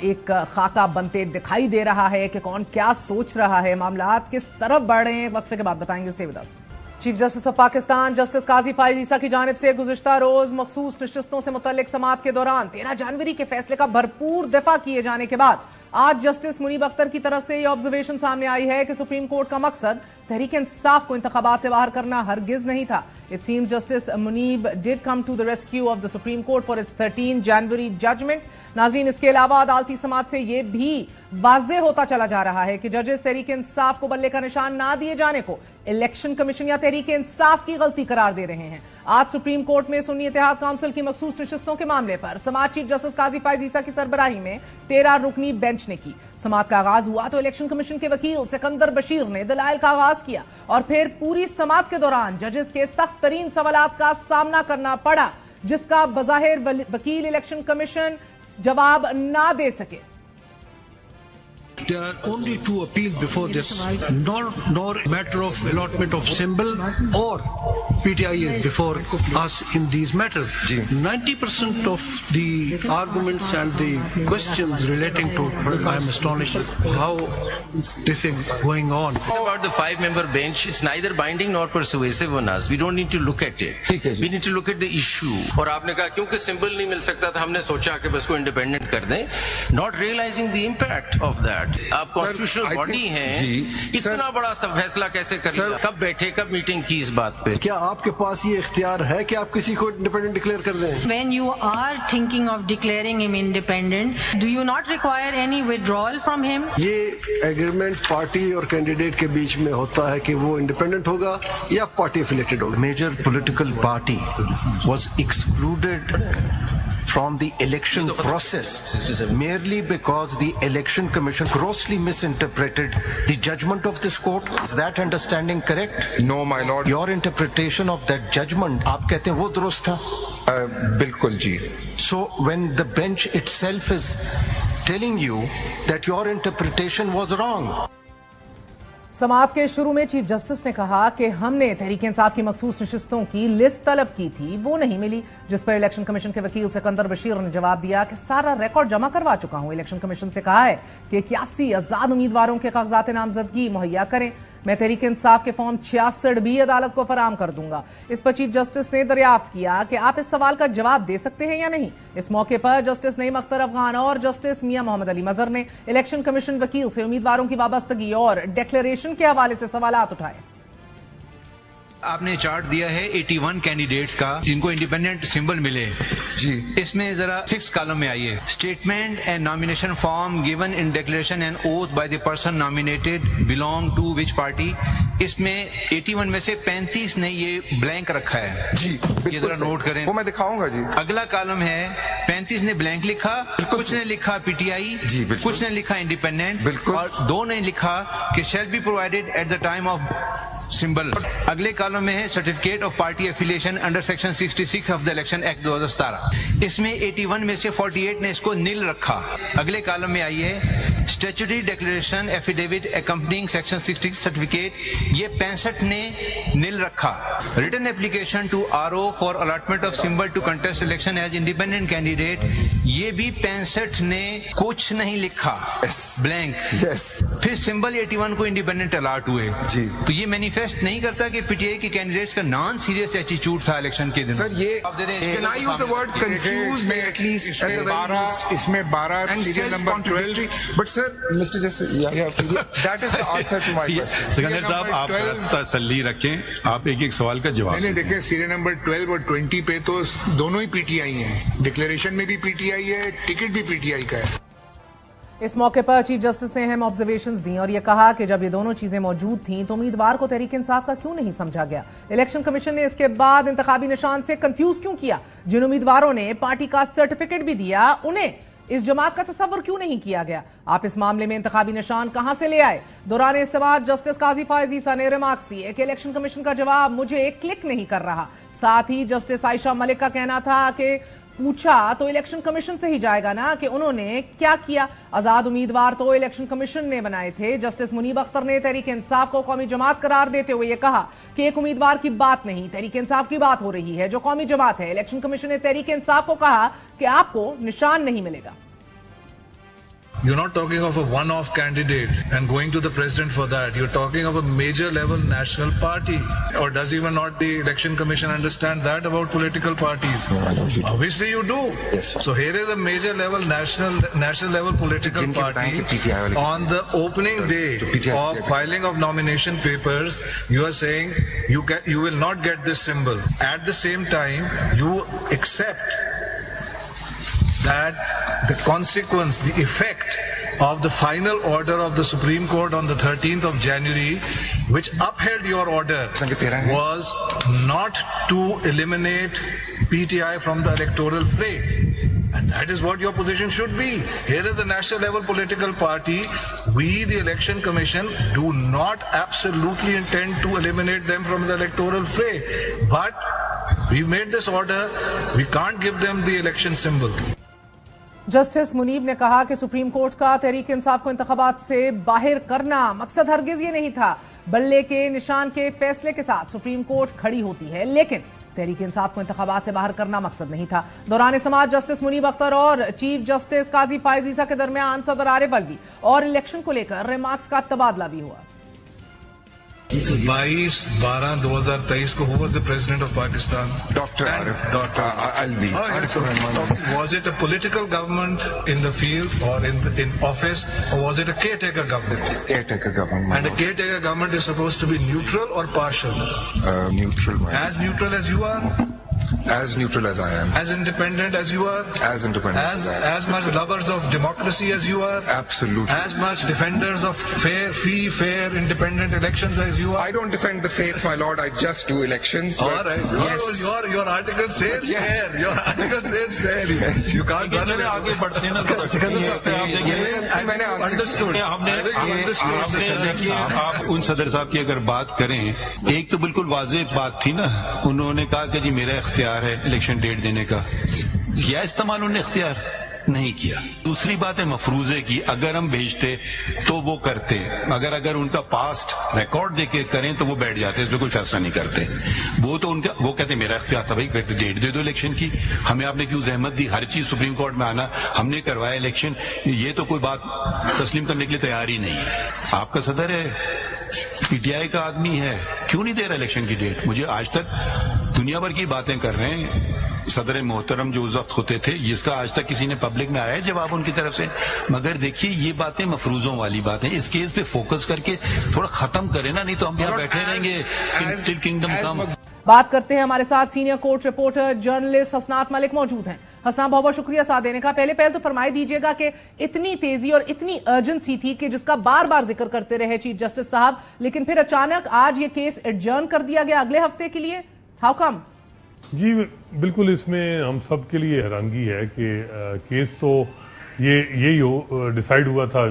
ایک خاکہ بنتے دکھائی دے رہا ہے کہ کون کیا سوچ رہا ہے, معاملات کس طرف بڑھ رہے ہیں. وقفے کے بعد بتائیں گے. Stay with us. Chief justice of Pakistan justice Qazi Faez عیسیٰ کی جانب سے گزشتہ روز مخصوص نشستوں سے متعلق سماعت کے دوران 13 جنوری کے فیصلے کا بھرپور دفاع کیے جانے کے بعد آج جسٹس منیب اختر کی طرف سے یہ آبزرویشن سامنے آئی ہے کہ سپریم کورٹ کا مقصد تحریک انصاف کو انتخابات سے باہر کرنا ہرگز نہیں تھا. It seems Justice Munib did come to the rescue of the Supreme Court for its 13 January judgment. ناظرین, اس کے علاوہ عدالتی سماعت سے یہ بھی واضح ہوتا چلا جا رہا ہے کہ ججز تحریک انصاف کو بلے کا نشان نہ دیے جانے کو الیکشن کمیشن یا تحریک انصاف کی غلطی قرار دے رہے ہیں. آج سپریم کورٹ میں سنی اتحاد کونسل کی مخصوص نشستوں کے معاملے پر سماعت چیف جسٹس قاضی فائز عیسیٰ کی سربراہی میں 13 رکنی بینچ نے کی. سماعت کا آغاز ہوا تو الیکشن کمیشن کے وکیل سکندر بشیر نے دلائل کا آغاز کیا اور پھر پوری سماعت کے دوران ججز کے سخت ترین سوالات کا سامنا کرنا پڑا, جس کا بظاہر وکیل الیکشن کمیشن جواب نہ دے سکے.
There are only two appeals before this, nor matter of allotment of symbol or PTI is before us in these matters. 90% of the arguments and the questions relating to, I am astonished how this is going on.
It's about the 5-member bench. It's neither binding nor persuasive on us. We don't need to look at it. We need to look at the issue. اور آپ نے کہا کیونکہ symbol نہیں مل سکتا تھا ہم نے سوچا کہ بس کو انڈیپینڈنٹ کر دیں, not realizing the impact of that. آپ کانسٹیٹیوشنل باڈی ہیں, اتنا بڑا سب فیصلہ کیسے کریں, کب بیٹھے, کب میٹنگ کی اس بات پہ؟
کیا آپ کے پاس یہ اختیار ہے کہ آپ کسی کو انڈیپینڈنٹ ڈکلیئر کر دیں؟
When you are thinking of declaring him independent, do you not require any withdrawal from him?
یہ ایگریمنٹ پارٹی اور کینڈیڈیٹ کے بیچ میں ہوتا ہے کہ وہ انڈیپینڈنٹ ہوگا یا پارٹی افیلیٹڈ ہوگا.
Major political party was excluded from the election process merely because the election commission grossly misinterpreted the judgment of this court. Is that understanding correct?
No, my lord.
Your interpretation of that judgment, aap kehte hain wo durust tha?
Bilkul ji.
So when the bench itself is telling you that your interpretation was wrong.
سماعت کے شروع میں chief justice نے کہا کہ ہم نے تحریک انصاف کی مخصوص نشستوں کی لسٹ طلب کی تھی, وہ نہیں ملی, جس پر الیکشن کمیشن کے وکیل سکندر بشیر نے جواب دیا کہ سارا ریکارڈ جمع کروا چکا ہوں. الیکشن کمیشن سے کہا ہے کہ 81 آزاد امیدواروں کے کاغذات نامزدگی مہیا کریں. میں تحریک انصاف کے فارم 66 بھی عدالت کو فراہم کر دوں گا. اس پر چیف جسٹس نے دریافت کیا کہ آپ اس سوال کا جواب دے سکتے ہیں یا نہیں. اس موقع پر جسٹس نعیم اختر افغان اور جسٹس میاں محمد علی مظہر نے الیکشن کمیشن وکیل سے امیدواروں کی وابستگی اور ڈکلیریشن کے حوالے سے سوالات اٹھائے.
آپ نے چارٹ دیا ہے 81 کینڈیڈیٹس کا جن کو انڈیپینڈنٹ سمبل ملے جی, اس میں ذرا 6 کالم میں آئیے. Statement and nomination form given in declaration and oath by the person nominated belong to which party. اس میں 81 میں سے 35 نے یہ بلینک رکھا ہے جی, یہ ذرا نوٹ کریں,
وہ میں دکھاؤں گا جی.
اگلا کالم ہے 35 نے بلینک لکھا, کچھ نے لکھا پی ٹی آئی جی, کچھ نے لکھا انڈیپینڈنٹ, اور 2 نے لکھا کہ shall be provided at the time of symbol. اگلے کالم میں ہے certificate of party affiliation under section 66 of the election act 2017. اس میں 81 میں سے 48 نے اس کو نیل رکھا. اگلے کالم میں آئیے statutory declaration affidavit accompanying section 60 certificate, یہ 65 نے نیل رکھا. Written application to R O for allotment of symbol to contest election as independent candidate, یہ بھی 65 نے کچھ نہیں لکھا بلینک. پھر سمبل 81 کو انڈیپینڈنٹ الاٹ ہوئے جی. تو یہ مینیفیسٹ نہیں کرتا کہ پی ٹی آئی کے کینڈیڈیٹس کا نان سیریس ایٹیچیوڈ تھا الیکشن کے دن.
سر یہ can I use the word confused میں at least اس میں 12 serial number 12 but sir Mr. Justice that is the answer to my question.
Sikandar صاحب آپ تسلی رکھیں, آپ ایک ایک سوال کا جواب
نہیں دیکھیں. سیریل نمبر 12 اور 20 پہ تو دونوں ہی پی ٹی آئی ہیں, ڈکلیریشن میں بھی پی ٹی آئی ہے, ٹکٹ بھی پی ٹی آئی کا ہے.
اس موقع پر چیف جسٹس نے اہم آبزرویشنز دیں اور یہ کہا کہ جب یہ دونوں چیزیں موجود تھیں تو امیدوار کو تحریک انصاف کا کیوں نہیں سمجھا گیا. الیکشن کمیشن نے اس کے بعد انتخابی نشان سے کنفیوز کیوں کیا. جن امیدواروں نے پارٹی کا سرٹیفکیٹ بھی دیا انہیں اس جماعت کا تصور کیوں نہیں کیا گیا. آپ اس معاملے میں انتخابی نشان کہاں سے لے آئے. دوران استماعت جسٹس قاضی فائز عیسیٰ نے ریمارکس دیے کہ الیکشن کمیشن کا جواب مجھے کلک نہیں کر رہا. ساتھ ہی جسٹس عائشہ ملک کا کہنا تھا کہ पूछा तो इलेक्शन कमीशन से ही जाएगा ना कि उन्होंने क्या किया। आजाद उम्मीदवार तो इलेक्शन कमीशन ने बनाए थे। जस्टिस मुनीब अख्तर ने तहरीक इंसाफ को कौमी जमात करार देते हुए ये कहा कि एक उम्मीदवार की बात नहीं, तहरीक इंसाफ की बात हो रही है जो कौमी जमात है। इलेक्शन कमीशन ने तहरीक इंसाफ को कहा कि आपको निशान नहीं मिलेगा।
You're not talking of a one-off candidate and going to the president for that. You're talking of a major level national party. Or does even not the election commission understand that about political parties? Obviously you do. Yes, so here is a major level national level political party. On the opening day of filing of nomination papers, you are saying you will not get this symbol. At the same time, you accept that the consequence, the effect of the final order of the Supreme Court on the 13th of January, which upheld your order, was not to eliminate PTI from the electoral fray. And that is what your position should be. Here is a national level political party. We, the Election Commission, do not absolutely intend to eliminate them from the electoral fray. But we made this order. We can't give them the election symbol.
Justice Munib ने कहा कि supreme court का तहरीक इंसाफ को इंतखाबात से बाहर करना मकसद हरगिज ये नहीं था। बल्ले के निशान के फैसले के साथ सुप्रीम कोर्ट खड़ी होती है, लेकिन तहरीक इंसाफ को इंतखाबात से बाहर करना मकसद नहीं था। दौरान समाज जस्टिस मुनीब अख्तर और चीफ जस्टिस काजी फायज ईसा के दरमियान सदर आरिफ अलवी और इलेक्शन को लेकर रिमार्क्स का तबादला भी हुआ।
22/12/2023 को who was the president of Pakistan?
Dr. Alvi.
Was it a political government in the field or in office, or was it a caretaker government?
Caretaker government.
And a caretaker government is supposed to be neutral or partial?
Neutral.
As neutral as you are?
As neutral as I am.
As independent as you are?
As independent.
As much lovers of democracy as you are?
Absolutely.
As much defenders of fair, independent elections as you are?
I don't defend the faith, my lord. I just do elections.
All right.
Yes.
Your article says fair. Your article says fair. You can't run away.
आगे बढ़ते हैं ना तो
Understood.
आप उन सदर साहब की अगर बात करें, एक तो बिल्कुल वाज़ेह बात थी ना, उन्होंने कहा कि जी मेरा इख्तियार है इलेक्शन डेट देने का, किया इस्तेमाल उन्होंने इख्तियार नहीं किया। दूसरी बात है मफरूजे की, अगर हम भेजते तो वो करते, अगर उनका पास्ट रिकॉर्ड देके करें तो वो बैठ जाते, इसमें कोई फैसला नहीं करते। वो तो उनका वो कहते मेरा इख्तियार था, भाई डेट दे दो इलेक्शन की, हमें आपने क्यों जहमत दी, हर चीज सुप्रीम कोर्ट में आना, हमने करवाया इलेक्शन, ये तो कोई बात तस्लीम करने के लिए तैयार ही नहीं है। आपका सदर है, पीटीआई का आदमी है, क्यों नहीं दे रहा इलेक्शन की डेट? मुझे आज तक दुनिया भर की बातें कर रहे हैं सदर मोहतरम जो उस वक्त होते थे, जिसका आज तक किसी ने पब्लिक में आया है जवाब उनकी तरफ से। मगर देखिए ये बातें मफरूजों वाली बातें, इस केस पे फोकस करके थोड़ा खत्म करें ना, नहीं तो हम यहाँ बैठे रहेंगे टिल किंगडम कम।
बात करते हैं, हमारे साथ सीनियर कोर्ट रिपोर्टर जर्नलिस्ट हसनात मलिक मौजूद हैं। हसनात, बहुत बहुत शुक्रिया साथ देने का। पहले तो फरमाई दीजिएगा कि इतनी तेजी और इतनी अर्जेंसी थी कि जिसका बार बार जिक्र करते रहे चीफ जस्टिस साहब, लेकिन फिर अचानक आज ये केस एडजर्न कर दिया गया अगले हफ्ते के लिए, हाउ कम?
जी बिल्कुल, इसमें हम सब के लिए हैरानगी है कि केस तो यही डिसाइड हुआ था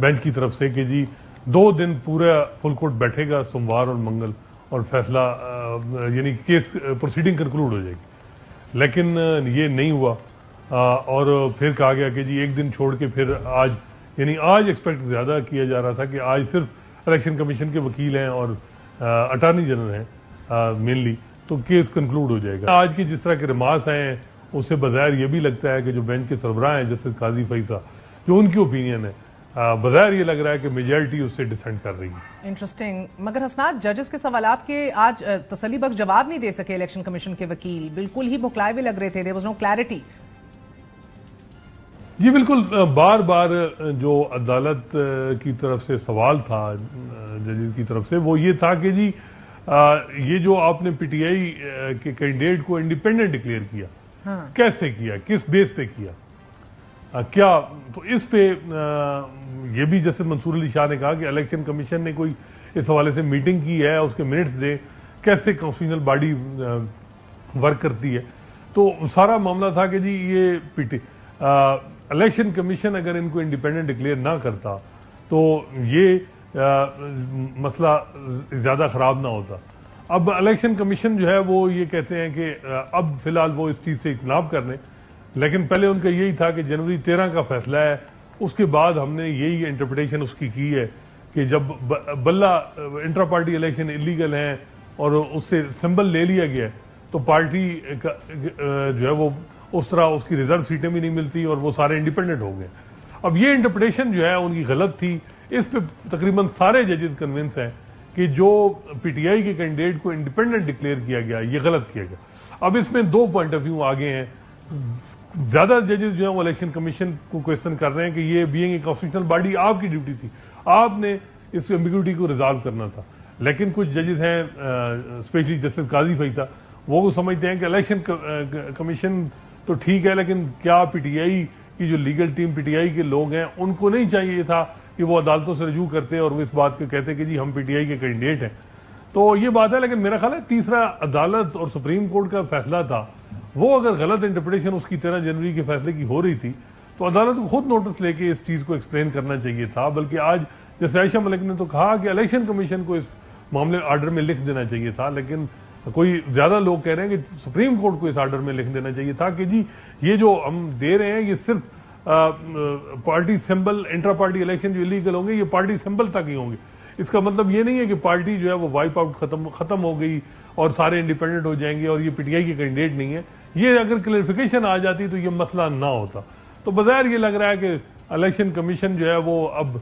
बेंच की तरफ से कि जी 2 दिन पूरा फुल कोर्ट बैठेगा, सोमवार और मंगल, और फैसला यानी केस प्रोसीडिंग कंक्लूड हो जाएगी। लेकिन ये नहीं हुआ और फिर कहा गया कि जी एक दिन छोड़ के फिर आज, यानी आज एक्सपेक्ट ज्यादा किया जा रहा था कि आज सिर्फ इलेक्शन कमीशन के वकील हैं और अटॉर्नी जनरल हैं मेनली, तो केस कंक्लूड हो जाएगा। आज की जिस तरह के रिमार्क्स आए हैं उससे बज़ाहिर ये भी लगता है कि जो बेंच के सरबराह हैं जस्टिस काजी फैसा, जो उनकी ओपिनियन है, बज़ाहिर ये लग रहा है कि मेजॉरिटी उससे डिसेंट कर रही है।
इंटरेस्टिंग। मगर हसनात, जजेस के सवालात के आज तसल्ली बख्श जवाब नहीं दे सके इलेक्शन कमीशन के वकील, बिल्कुल ही भुखलाए हुए लग रहे थे, देयर वाज नो क्लैरिटी।
जी बिल्कुल, बार बार जो अदालत की तरफ से सवाल था जजेस की तरफ से वो ये था कि जी ये जो आपने पीटीआई के कैंडिडेट को इंडिपेंडेंट डिक्लेयर किया, हाँ। कैसे किया, किस बेस पे किया, क्या? तो इस पे ये भी जैसे मंसूर अली शाह ने कहा कि इलेक्शन कमीशन ने कोई इस हवाले से मीटिंग की है, उसके मिनट्स दे, कैसे कॉन्स्टिट्यूशनल बॉडी वर्क करती है। तो सारा मामला था कि जी ये इलेक्शन कमीशन अगर इनको इंडिपेंडेंट डिक्लेयर ना करता तो ये मसला ज्यादा खराब ना होता। اب الیکشن کمیشن جو ہے وہ یہ کہتے ہیں کہ اب فی الحال وہ اس چیز سے اجتناب کر لیں، لیکن پہلے ان کا یہی تھا کہ جنوری 13 کا فیصلہ ہے، اس کے بعد ہم نے یہی انٹرپریٹیشن اس کی ہے کہ جب بلہ انٹرا پارٹی الیکشن انلیگل ہیں اور اس سے سمبل لے لیا گیا تو پارٹی جو ہے وہ اس طرح اس کی ریزرو سیٹیں بھی نہیں ملتی اور وہ سارے انڈیپینڈنٹ ہو گئے. اب یہ انٹرپریٹیشن جو ہے ان کی غلط تھی، اس پہ تقریباً سارے ججز کنونس ہیں کہ جو پی ٹی آئی کے کینڈیڈیٹ کو انڈیپینڈنٹ ڈکلیئر کیا گیا یہ غلط کیا گیا. اب اس میں دو پوائنٹ آف ویو آگے ہیں. زیادہ ججز جو ہیں وہ الیکشن کمیشن کو کویسچن کر رہے ہیں کہ یہ بینگ اے کانسٹیٹیوشنل باڈی آپ کی ڈیوٹی تھی، آپ نے اس ایمبیگوٹی کو ریزالو کرنا تھا. لیکن کچھ ججز ہیں اسپیشلی جسٹس قاضی فیصل وہ سمجھتے ہیں کہ الیکشن کمیشن تو ٹھیک ہے، لیکن کیا پی ٹی آئی کی جو legal team P T I کے لوگ ہیں ان کو نہیں چاہیے تھا کہ وہ عدالتوں سے رجوع کرتے اور وہ اس بات کو کہتے کہ جی ہم پی ٹی آئی کے کینڈیڈیٹ ہیں. تو یہ بات ہے، لیکن میرا خیال ہے تیسرا عدالت اور سپریم کورٹ کا فیصلہ تھا، وہ اگر غلط انٹرپریٹیشن اس کی 13 جنوری کے فیصلے کی ہو رہی تھی تو عدالت کو خود نوٹس لے کے اس چیز کو ایکسپلین کرنا چاہیے تھا. بلکہ آج جیسے عائشہ ملک نے تو کہا کہ الیکشن کمیشن کو اس معاملے آرڈر میں لکھ دینا چاہیے تھا، لیکن کوئی زیادہ لوگ کہہ رہے ہیں کہ سپریم کورٹ کو اس آرڈر میں لکھ دینا چاہیے تھا کہ جی یہ جو ہم دے رہے ہیں یہ صرف party symbol intra party election جو الیگل ہوں گے یہ پارٹی سمبل تک ہی ہوں گے. اس کا مطلب یہ نہیں ہے کہ پارٹی جو ہے وہ وائپ آؤٹ ختم ہو گئی اور سارے انڈیپینڈنٹ ہو جائیں گے اور یہ پی ٹی آئی کے کینڈیڈیٹ نہیں ہے. یہ اگر کلیئرفیکیشن آ جاتی تو یہ مسئلہ نہ ہوتا. تو بظاہر یہ لگ رہا ہے کہ الیکشن کمیشن جو ہے وہ اب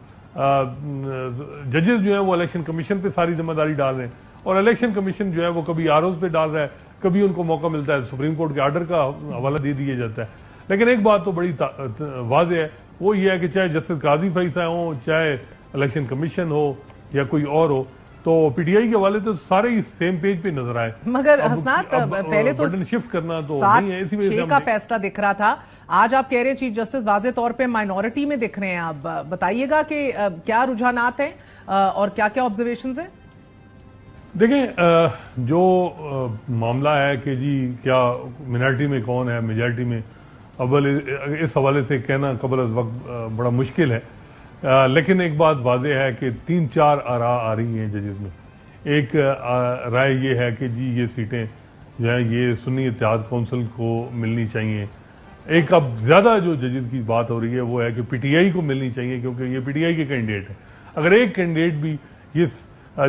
ججز جو ہیں وہ الیکشن کمیشن پہ ساری ذمہ داری ڈال رہے ہیں اور الیکشن کمیشن جو ہے وہ کبھی آر اوز پہ ڈال رہا ہے، کبھی ان کو موقع ملتا ہے سپریم کورٹ کے آرڈر کا حوالہ دے دیا جاتا ہے. لیکن ایک بات تو بڑی واضح ہے، وہ یہ ہے کہ چاہے جسٹس قاضی فیصل ہوں، چاہے الیکشن کمیشن ہو یا کوئی اور ہو، تو پی ٹی آئی کے حوالے تو سارے ہی سیم پیج پہ نظر آئے.
مگر حسنات پہلے تو
شفٹ کرنا تو نہیں ہے، اسی وجہ سے
6 کا فیصلہ دکھ رہا تھا، آج آپ کہہ رہے ہیں چیف جسٹس واضح طور پہ مائنورٹی میں دکھ رہے ہیں. آپ بتائیے گا کہ کیا رجحانات ہیں اور کیا کیا آبزرویشنز ہیں؟
دیکھیں جو معاملہ ہے کہ جی کیا مینارٹی میں کون ہے میجارٹی میں، اول اس حوالے سے کہنا قبل از وقت بڑا مشکل ہے. لیکن ایک بات واضح ہے کہ 3-4 آراء آ رہی ہیں ججز میں. ایک رائے یہ ہے کہ جی یہ سیٹیں جو ہیں یہ سنی اتحاد کونسل کو ملنی چاہیے. ایک اب زیادہ جو ججز کی بات ہو رہی ہے وہ ہے کہ پی ٹی آئی کو ملنی چاہیے کیونکہ یہ پی ٹی آئی کے کینڈیڈیٹ ہیں. اگر ایک کینڈیڈیٹ بھی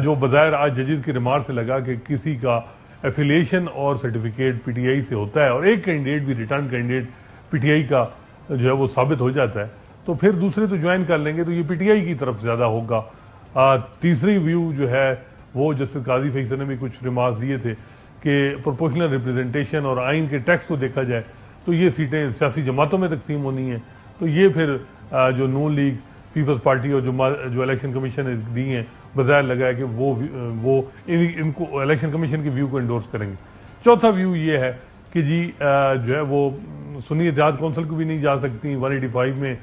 جو بظاہر آج ججز کی ریمارک سے لگا کہ کسی کا ایفیلیشن اور سرٹیفکیٹ پی ٹی آئی سے ہوتا ہے اور ایک کینڈیڈیٹ بھی return candidate P T I کا جو ہے وہ ثابت ہو جاتا ہے تو پھر دوسرے تو جوائن کر لیں گے تو یہ پی ٹی آئی کی طرف زیادہ ہوگا. تیسری ویو جو ہے وہ جسٹس قاضی فیصل نے بھی کچھ ریمارکس دیے تھے کہ پروپورشنل ریپرزنٹیشن اور آئین کے ٹیکسٹ کو دیکھا جائے تو یہ سیٹیں سیاسی جماعتوں میں تقسیم ہونی ہیں. تو یہ پھر جو نون لیگ پیپلز پارٹی اور جو الیکشن کمیشن نے دی ہیں بظاہر لگا ہے کہ وہ ان کو الیکشن کمیشن کی ویو کو انڈورس کریں گے. چوتھا ویو یہ ہے کہ جی جو ہے وہ سنی اتحاد کونسل کو بھی نہیں جا سکتی. 185 میں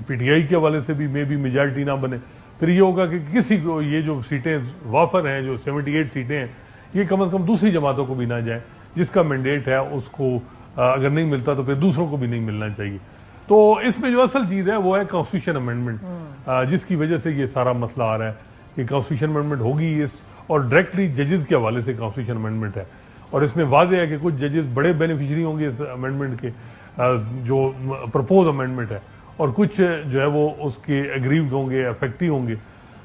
پی ٹی آئی کے حوالے سے بھی میں بھی میجارٹی نہ بنے. پھر یہ ہوگا کہ کسی کو یہ جو سیٹیں وافر ہیں جو 78 سیٹیں ہیں یہ کم از کم دوسری جماعتوں کو بھی نہ جائیں. جس کا مینڈیٹ ہے اس کو اگر نہیں ملتا تو پھر دوسروں کو بھی نہیں ملنا چاہیے. تو اس میں جو اصل چیز ہے وہ ہے کانسٹیٹیوشن امینڈمنٹ، جس کی وجہ سے یہ سارا مسئلہ آ رہا ہے کہ کانسٹیٹیوشن امینڈمنٹ ہوگی اور ڈائریکٹلی ججز کے حوالے سے کانسٹیٹیوشن امینڈمنٹ ہے. اور اس میں واضح ہے کہ کچھ ججز بڑے بینیفیشری ہوں گے اس امینڈمنٹ کے جو پرپوز امینڈمنٹ ہے اور کچھ جو ہے وہ اس کے ایگریوڈ ہوں گے افیکٹو ہوں گے.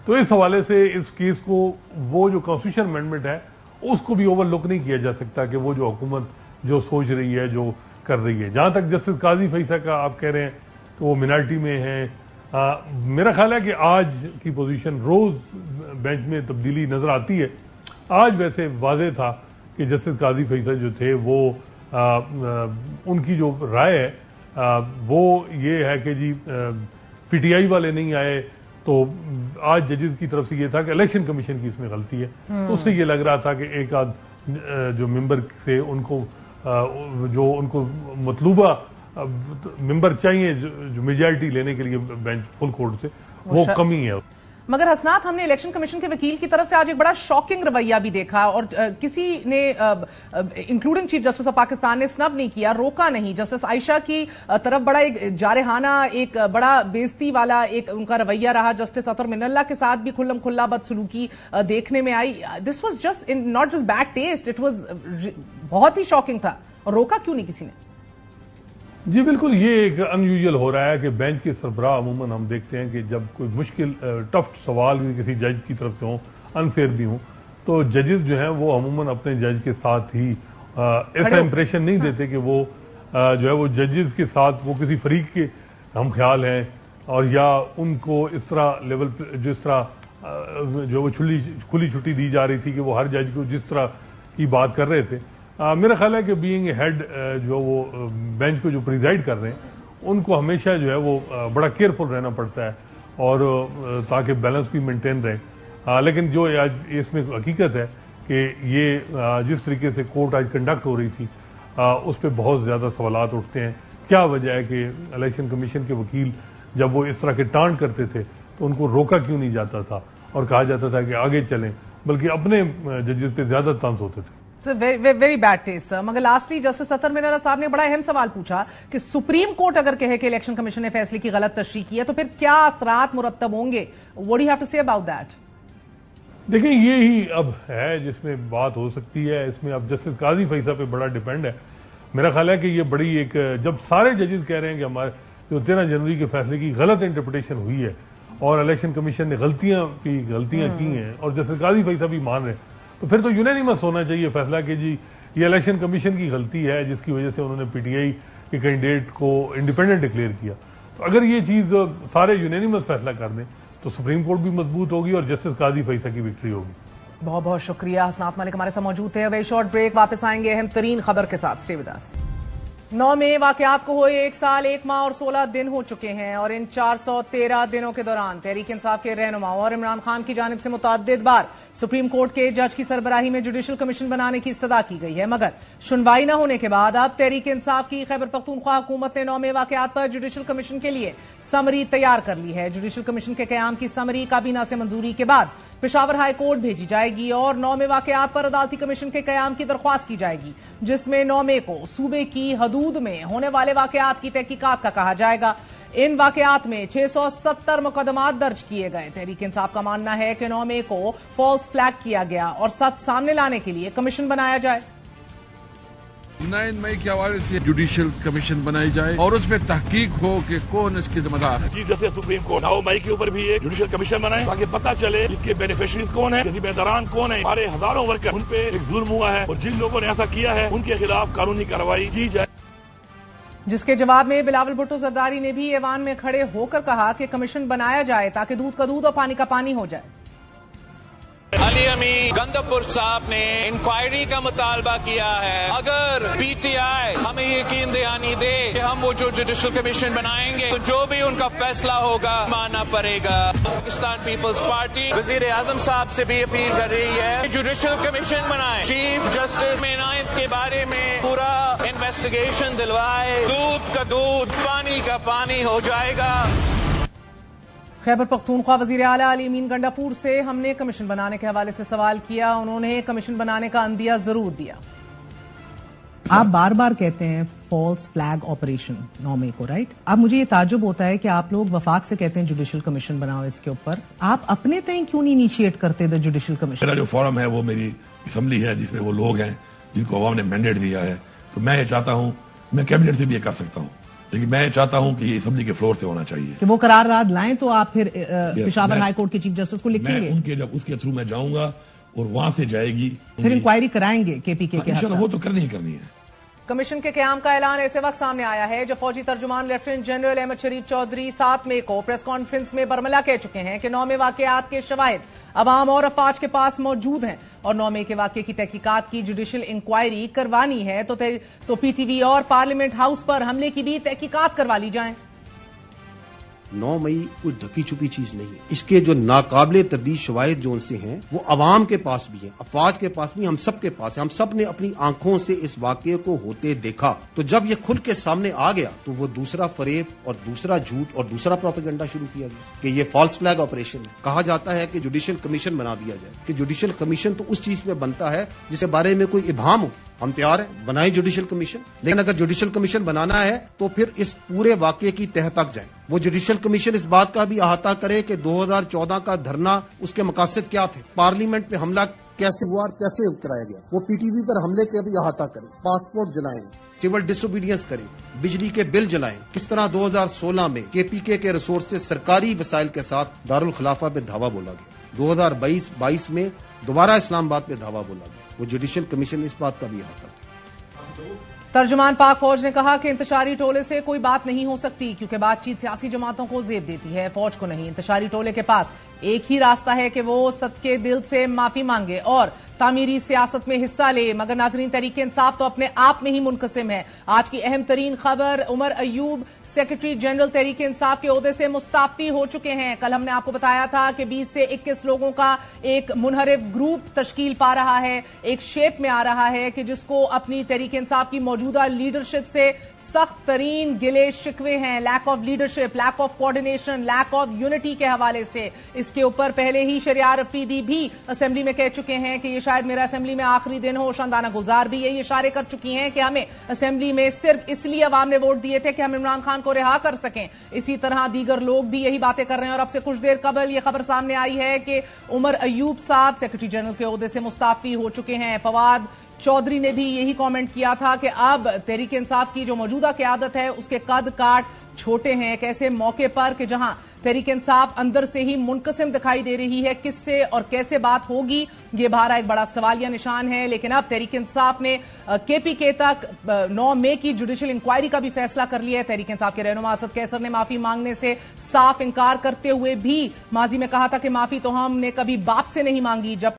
تو اس حوالے سے اس کیس کو وہ جو کانسٹیٹیوشن امینڈمنٹ ہے اس کو بھی اوور لک نہیں کیا جا سکتا کہ وہ جو حکومت جو سوچ رہی ہے جو کر رہی ہے. جہاں تک جسٹس قاضی فیصل کا آپ کہہ رہے ہیں تو وہ مینارٹی میں ہیں. میرا خیال ہے کہ آج کی پوزیشن روز بینچ میں تبدیلی نظر آتی ہے. آج ویسے واضح تھا کہ جسٹس قاضی فیصل جو تھے وہ ان کی جو رائے ہے وہ یہ ہے کہ جی پی ٹی آئی والے نہیں آئے تو آج ججز کی طرف سے یہ تھا کہ الیکشن کمیشن کی اس میں غلطی ہے. اس سے یہ لگ رہا تھا کہ ایک آدھ جو ممبر تھے ان کو جو ان کو مطلوبہ ممبر چاہیے جو میجارٹی لینے کے لیے بینچ فل کورٹ سے وہ کمی ہے.
मगर हसनात, हमने इलेक्शन कमीशन के वकील की तरफ से आज एक बड़ा शॉकिंग रवैया भी देखा और किसी ने including chief justice of Pakistan ने स्नब नहीं किया, रोका नहीं। जस्टिस आयशा की तरफ बड़ा एक जारहाना, एक बड़ा बेइज्जती वाला एक उनका रवैया रहा। जस्टिस अतर मिनल्ला के साथ भी खुल्लम खुल्ला बदसलूकी देखने में आई। This was just not just bad taste, it was बहुत ही शॉकिंग था। और रोका क्यों नहीं किसी ने?
जी बिल्कुल, ये एक अनयूजुअल हो रहा है कि बेंच के सरबराह अमूमन हम देखते हैं कि जब कोई मुश्किल टफ सवाल भी किसी जज की तरफ से हो, अनफेयर भी हो, तो जजेस जो हैं वो अमूमन अपने जज के साथ ही ऐसा इंप्रेशन नहीं देते कि वो जो है वो जजेस के साथ वो किसी फरीक के हम ख्याल हैं, और या उनको इस तरह लेवल जिस तरह जो वो खुली छुट्टी दी जा रही थी कि वो हर जज को जिस तरह की बात कर रहे थे। मेरा ख्याल है कि बीइंग हेड जो वो बेंच को जो प्रिजाइड कर रहे हैं, उनको हमेशा जो है वो बड़ा केयरफुल रहना पड़ता है और ताकि बैलेंस भी मेंटेन रहे। लेकिन जो आज इसमें हकीकत है कि ये जिस तरीके से कोर्ट आज कंडक्ट हो रही थी उस पर बहुत ज्यादा सवालात उठते हैं। क्या वजह है कि इलेक्शन कमीशन के वकील जब वो इस तरह के टांट करते थे तो उनको रोका क्यों नहीं जाता था और कहा जाता था कि आगे चलें, बल्कि अपने जजेस पे ज्यादा तंज होते थे।
Very bad taste sir. मगर लास्टली जस्टिस अतर मिनल्ला साहब ने बड़ा अहम सवाल पूछा कि सुप्रीम कोर्ट अगर कहे कि इलेक्शन कमीशन ने फैसले की गलत तशरीह की है तो फिर क्या असरात मुरत्तब होंगे? What do you have to say about that?
देखिए, ये ही अब है जिसमें बात हो सकती है। इसमें अब जस्टिस काजी फैसला पे बड़ा डिपेंड है। मेरा ख्याल है कि ये बड़ी एक, जब सारे जजेस कह रहे हैं कि हमारे जो 13 जनवरी के फैसले की गलत इंटरप्रिटेशन हुई है और इलेक्शन कमीशन ने गलतियां की हैं और जस्टिस काजी फैसला भी मान रहे हैं, तो फिर तो यूनानिमस होना चाहिए फैसला कि जी ये इलेक्शन कमीशन की गलती है जिसकी वजह से उन्होंने पीटीआई के कैंडिडेट को इंडिपेंडेंट डिक्लेयर किया। तो अगर ये चीज सारे यूनानिमस फैसला कर दें तो सुप्रीम कोर्ट भी मजबूत होगी और जस्टिस काजी फैसला की विक्ट्री होगी।
बहुत बहुत शुक्रिया। हसनात मलिक हमारे साथ मौजूद थे। वेरी शॉर्ट ब्रेक, वापस आएंगे अहम तरीन खबर के साथ। Stay with us. 9 मई वाकयात को हुए 1 साल 1 माह और 16 दिन हो चुके हैं और इन 413 दिनों के दौरान तहरीक इंसाफ के रहनुमा और इमरान खान की जानिब से मुतअद्दिद बार सुप्रीम कोर्ट के जज की सरबराही में जुडिशल कमीशन बनाने की इस्तदा की गई है, मगर सुनवाई न होने के बाद अब तहरीक इंसाफ की खैबर पख्तूनख्वा हुकूमत ने 9 मई वाकयात पर जुडिशल कमीशन के लिए समरी तैयार कर ली है। जुडिशल कमीशन के कयाम की समरी काबीना से मंजूरी के बाद पेशावर हाई कोर्ट भेजी जाएगी और 9 मई वाकयात पर अदालती कमीशन के कयाम की दरख्वास्त की जाएगी, जिसमें 9 मई को सूबे की हदूद में होने वाले वाकयात की तहकीकात का कहा जाएगा। इन वाकयात में 670 मुकदमात दर्ज किए गए। तहरीक इंसाफ का मानना है कि 9 मई को फॉल्स फ्लैग किया गया और सच सामने लाने के लिए कमीशन बनाया जाए।
9 मई के हवाले से जुडिशल कमीशन बनाई जाए और उसमें तहकीक हो कि कौन इसके जिम्मेदार है।
चीफ जस्टिस सुप्रीम कोर्ट 9 मई के ऊपर भी एक जुडिशल कमीशन बनाए ताकि पता चले इसके बेनिफिशरीज कौन है, इसके बेदरान कौन है। हमारे हजारों वर्कर उन पे एक जुल्म हुआ है और जिन लोगों ने ऐसा किया है उनके खिलाफ कानूनी कार्रवाई की जाए।
जिसके जवाब में बिलावल भुट्टो जरदारी ने भी ऐवान में खड़े होकर कहा कि कमीशन बनाया जाए ताकि दूध का दूध और पानी का पानी हो जाए।
अली अमी गंदपुर साहब ने इंक्वायरी का मुतालबा किया है। अगर पीटीआई हमें यकीन दहानी दे कि हम वो जो जुडिशल कमीशन बनाएंगे तो जो भी उनका फैसला होगा मानना पड़ेगा। पाकिस्तान पीपल्स पार्टी वजीर आजम साहब से भी अपील कर रही है जुडिशल कमीशन बनाए, चीफ जस्टिस में इनायत के बारे में पूरा इन्वेस्टिगेशन दिलवाए, दूध का दूध पानी का पानी हो जाएगा।
खैबर पख्तूनख्वा वजीर आला अली अमीन गंडापुर से हमने कमीशन बनाने के हवाले से सवाल किया। उन्होंने कमीशन बनाने का अंदिया जरूर दिया। आप बार बार कहते हैं फॉल्स फ्लैग ऑपरेशन 9 मई को, राइट? अब मुझे ये ताजुब होता है कि आप लोग वफाक से कहते हैं जुडिशल कमीशन बनाओ इसके ऊपर, आप अपने तय क्यों नहीं इनिशिएट करते द जुडिशल कमीशन?
मेरा जो फोरम है वो मेरी असम्बली है जिसमें वो लोग हैं जिनको अवाम ने मैंडेट दिया है, तो मैं ये चाहता हूँ, मैं कैबिनेट से भी ये कर सकता हूँ, लेकिन मैं चाहता हूं कि ये असम्बली के फ्लोर से होना चाहिए कि
वो करारदाद लाएं तो आप फिर पेशावर हाई कोर्ट के चीफ जस्टिस को लिखेंगे।
उनके जब उसके थ्रू मैं जाऊंगा और वहां से जाएगी
फिर इंक्वायरी कराएंगे केपीके के हक।
वो तो करनी ही करनी है।
कमीशन के कयाम का ऐलान ऐसे वक्त सामने आया है जब फौजी तर्जुमान लेफ्टिनेंट जनरल अहमद शरीफ चौधरी 7 मई को प्रेस कॉन्फ्रेंस में बरमला कह चुके हैं कि 9 मई वाकयात के शवाहिद अवाम और अफवाज के पास मौजूद हैं और 9 मई के वाकये की तहकीकात की जुडिशल इंक्वायरी करवानी है तो पीटीवी और पार्लियामेंट हाउस पर हमले की भी तहकीकात करवा ली जाए।
9 मई कुछ ढकी छुपी चीज नहीं है। इसके जो नाकाबिले तर्दीद शवाहिद जो उनसे हैं वो अवाम के पास भी हैं, अफवाज के पास भी, हम सब के पास है। हम सब ने अपनी आंखों से इस वाकये को होते देखा। तो जब ये खुल के सामने आ गया तो वो दूसरा फरेब और दूसरा झूठ और दूसरा प्रोपेगेंडा शुरू किया गया कि ये फॉल्स फ्लैग ऑपरेशन है। कहा जाता है कि जुडिशियल कमीशन बना दिया जाए, कि जुडिशियल कमीशन तो उस चीज में बनता है जिसके बारे में कोई इबाहम हो। हम तैयार हैं, बनाए जुडिशियल कमीशन, लेकिन अगर जुडिशियल कमीशन बनाना है तो फिर इस पूरे वाकये की तह तक जाए। वो जुडिशियल कमीशन इस बात का भी अहाता करे कि 2014 का धरना, उसके मकासद क्या थे, पार्लियामेंट पे हमला कैसे हुआ और कैसे कराया गया, वो पीटीवी पर हमले का भी अहाता करे, पासपोर्ट जलाएं, सिविल डिसोबीडियंस करें, बिजली के बिल जलाएं, किस तरह 2016 में केपीके के रिसोर्स से सरकारी वसाइल के साथ दारुल खिलाफा पे धावा बोला गया, 2022 में दोबारा इस्लामाबाद पे धावा बोला गया। वो जुडिशियल कमीशन इस बात का भी अहाता करे।
तर्जुमान पाक फौज ने कहा कि इंतशारी टोले से कोई बात नहीं हो सकती क्योंकि बातचीत सियासी जमातों को जेब देती है, फौज को नहीं। इंतशारी टोले के पास एक ही रास्ता है कि वो सदके दिल से माफी मांगे और तामीरी सियासत में हिस्सा ले, मगर नाजरीन तहरीक इंसाफ तो अपने आप में ही मुनकसिम है। आज की अहम तरीन खबर, उमर अयूब सेक्रेटरी जनरल तहरीक इंसाफ के ओहदे से मुस्ताफी हो चुके हैं। कल हमने आपको बताया था कि 20 से 21 लोगों का एक मुनहरिफ ग्रुप तश्कील पा रहा है, एक शेप में आ रहा है कि जिसको अपनी तहरीक इंसाफ की मौजूदा लीडरशिप से सख्त तरीन गिले शिकवे हैं, lack of leadership, lack of coordination, lack of unity के हवाले से। इसके ऊपर पहले ही शरियार अफरीदी भी असेंबली में कह चुके हैं कि ये शायद मेरा असेंबली में आखिरी दिन हो। शानदाना गुलजार भी यही इशारे कर चुकी हैं कि हमें असेंबली में सिर्फ इसलिए अवाम ने वोट दिए थे कि हम इमरान खान को रिहा कर सकें। इसी तरह दीगर लोग भी यही बातें कर रहे हैं और अब से कुछ देर कबल यह खबर सामने आई है कि उमर अयूब साहब सेक्रेटरी जनरल के ओहदे से मुस्ताफी हो चुके हैं। फवाद चौधरी ने भी यही कमेंट किया था कि अब तहरीक इंसाफ की जो मौजूदा क़यादत है उसके कद काट छोटे हैं। एक ऐसे मौके पर कि जहां तहरीक इंसाफ अंदर से ही मुनकसिम दिखाई दे रही है, किससे और कैसे बात होगी ये बाहर एक बड़ा सवालिया निशान है। लेकिन अब तहरीक इंसाफ ने केपीके तक 9 मई की जुडिशियल इंक्वायरी का भी फैसला कर लिया है। तहरीक इंसाफ के रहनुमा असद कैसर ने माफी मांगने से साफ इंकार करते हुए भी माजी में कहा था कि माफी तो हमने कभी बाप से नहीं मांगी, जब